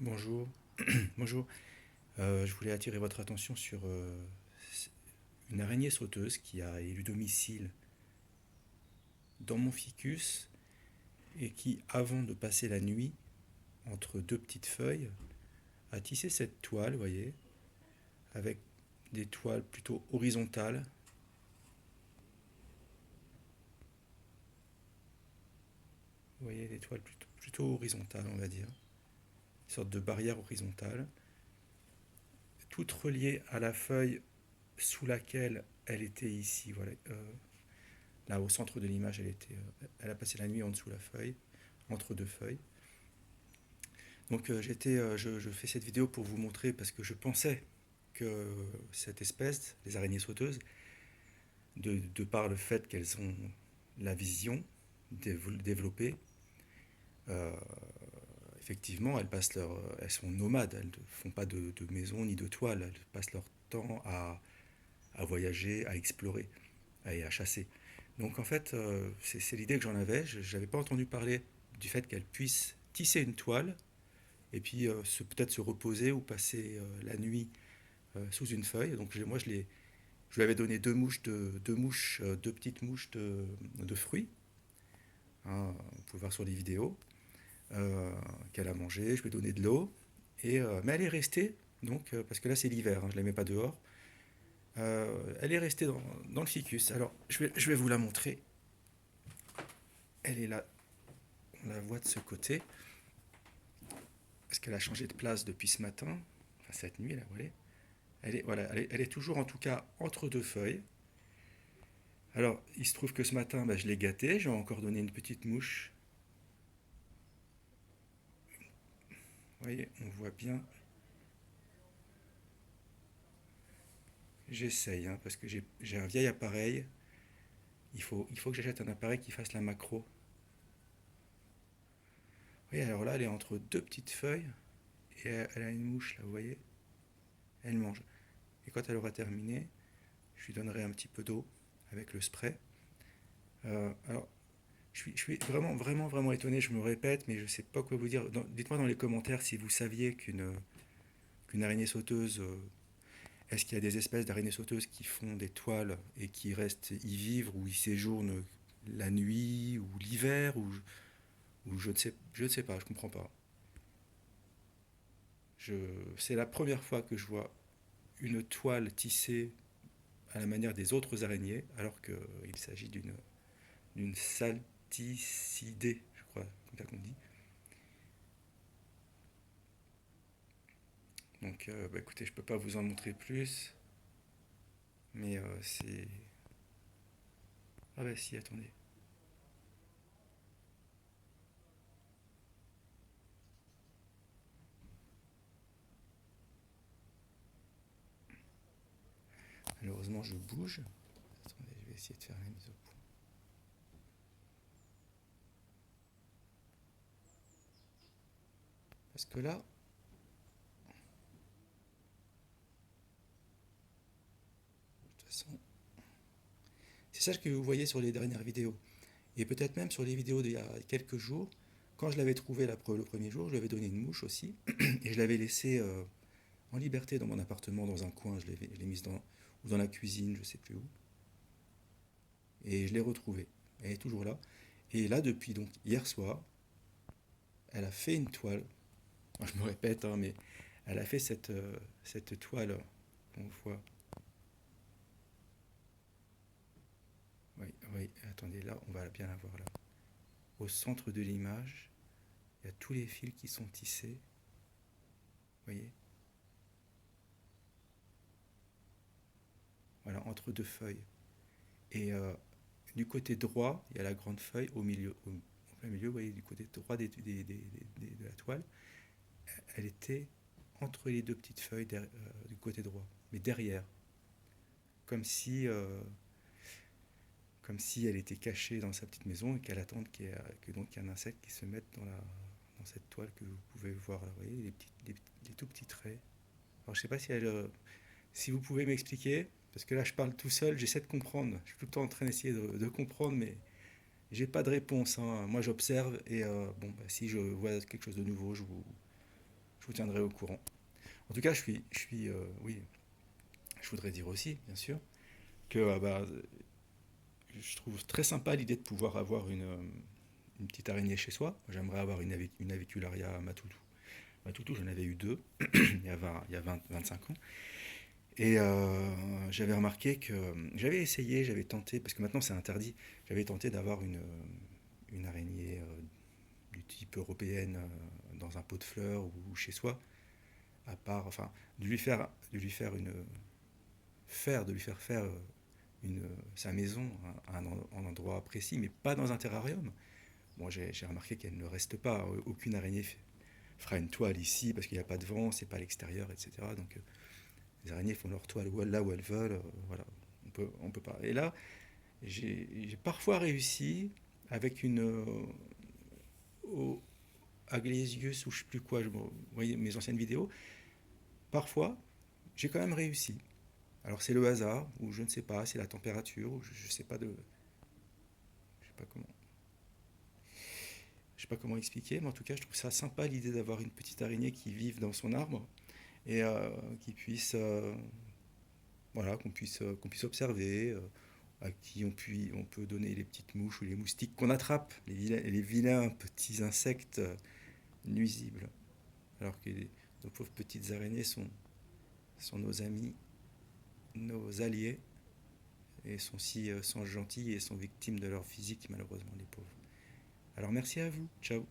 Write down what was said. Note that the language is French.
Bonjour. Bonjour. Je voulais attirer votre attention sur une araignée sauteuse qui a élu domicile dans mon ficus et qui, avant de passer la nuit entre deux petites feuilles, a tissé cette toile, vous voyez, avec des toiles plutôt horizontales. Vous voyez, des toiles plutôt horizontales, on va dire. Une sorte de barrière horizontale, toutes reliées à la feuille sous laquelle elle était ici. Voilà, là, au centre de l'image, elle a passé la nuit en dessous de la feuille, entre deux feuilles. Donc je fais cette vidéo pour vous montrer parce que je pensais que cette espèce, les araignées sauteuses, de par le fait qu'elles ont la vision développée, euh, effectivement, elles sont nomades, elles ne font pas de maison ni de toile, elles passent leur temps à voyager, à explorer et à chasser. Donc en fait, c'est l'idée que j'en avais. Je n'avais pas entendu parler du fait qu'elles puissent tisser une toile et puis peut-être se reposer ou passer la nuit sous une feuille. Donc je lui avais donné deux petites mouches de fruits, hein, vous pouvez voir sur les vidéos, qu'elle a mangé. Je lui ai donné de l'eau, mais elle est restée, donc, parce que là c'est l'hiver, hein, je ne la mets pas dehors. Elle est restée dans le ficus. Alors je vais vous la montrer. Elle est là, on la voit de ce côté, parce qu'elle a changé de place depuis ce matin, enfin cette nuit là, vous voyez. Elle est toujours en tout cas entre deux feuilles. Alors, il se trouve que ce matin, bah, je l'ai gâtée, j'ai encore donné une petite mouche. Vous voyez, on voit bien. J'essaye, hein, parce que j'ai un vieil appareil. Il faut que j'achète un appareil qui fasse la macro. Oui, alors là, elle est entre deux petites feuilles et elle a une mouche, là, vous voyez. Elle mange. Et quand elle aura terminé, je lui donnerai un petit peu d'eau avec le spray. Alors, je suis vraiment, vraiment, vraiment étonné, je me répète, mais je ne sais pas quoi vous dire. Dites-moi dans les commentaires si vous saviez qu'une araignée sauteuse, est-ce qu'il y a des espèces d'araignées sauteuses qui font des toiles et qui restent y vivre ou y séjournent la nuit ou l'hiver ou je ne sais pas, je ne comprends pas. C'est la première fois que je vois une toile tissée à la manière des autres araignées, alors qu'il s'agit d'une salticidée, je crois, comme ça qu'on dit. Donc, bah, écoutez, je ne peux pas vous en montrer plus, mais c'est... Ah bah si, attendez. Malheureusement, je bouge. Attendez, je vais essayer de faire la mise au point. Parce que là, de toute façon, c'est ça que vous voyez sur les dernières vidéos. Et peut-être même sur les vidéos d'il y a quelques jours, quand je l'avais trouvé le premier jour, je lui avais donné une mouche aussi, et je l'avais laissée en liberté dans mon appartement, dans un coin, je l'ai mise ou dans la cuisine, je sais plus où, et je l'ai retrouvée. Elle est toujours là. Et là, depuis donc hier soir, elle a fait une toile. Je me répète, hein, mais elle a fait cette toile qu'on voit. Oui, oui, attendez, là, on va bien la voir là. Au centre de l'image, il y a tous les fils qui sont tissés. Vous voyez. Voilà, entre deux feuilles. Et du côté droit, il y a la grande feuille au milieu, en plein milieu, vous voyez, du côté droit de la toile, elle était entre les deux petites feuilles du côté droit, mais derrière, comme si, euh, comme si elle était cachée dans sa petite maison et qu'elle attende que donc il y a un insecte qui se mette dans cette toile que vous pouvez voir là, vous voyez, des tout petits traits. Alors je sais pas si vous pouvez m'expliquer, parce que là je parle tout seul, j'essaie de comprendre, je suis tout le temps en train d'essayer de comprendre, mais j'ai pas de réponse, hein. Moi j'observe et bon, bah, si je vois quelque chose de nouveau, je vous tiendrai au courant. En tout cas, oui, je voudrais dire aussi, bien sûr, que je trouve très sympa l'idée de pouvoir avoir une petite araignée chez soi. J'aimerais avoir une Avicularia matutu. Matutu, j'en avais eu deux il y a 25 ans. Et j'avais remarqué que j'avais essayé, j'avais tenté, parce que maintenant c'est interdit, j'avais tenté d'avoir une araignée du type européenne dans un pot de fleurs ou chez soi, à part, enfin, de lui faire faire sa maison à un endroit précis, mais pas dans un terrarium. Bon, j'ai remarqué qu'elle ne reste pas. Aucune araignée fera une toile ici parce qu'il n'y a pas de vent, c'est pas à l'extérieur, etc. Donc les araignées font leur toile là où elles veulent. Voilà, on peut pas. Et là, j'ai parfois réussi avec une Aglésius ou je sais plus quoi. Vous voyez mes anciennes vidéos. Parfois, j'ai quand même réussi. Alors c'est le hasard ou je ne sais pas, c'est la température ou je sais pas je sais pas comment je sais pas comment expliquer, mais en tout cas, je trouve ça sympa l'idée d'avoir une petite araignée qui vive dans son arbre et qui puisse, voilà, qu'on puisse observer, à qui on peut donner les petites mouches ou les moustiques qu'on attrape, les vilains petits insectes nuisibles. Alors que nos pauvres petites araignées sont nos amis, nos alliés, et sont gentils et sont victimes de leur physique, malheureusement, les pauvres. Alors merci à vous, ciao.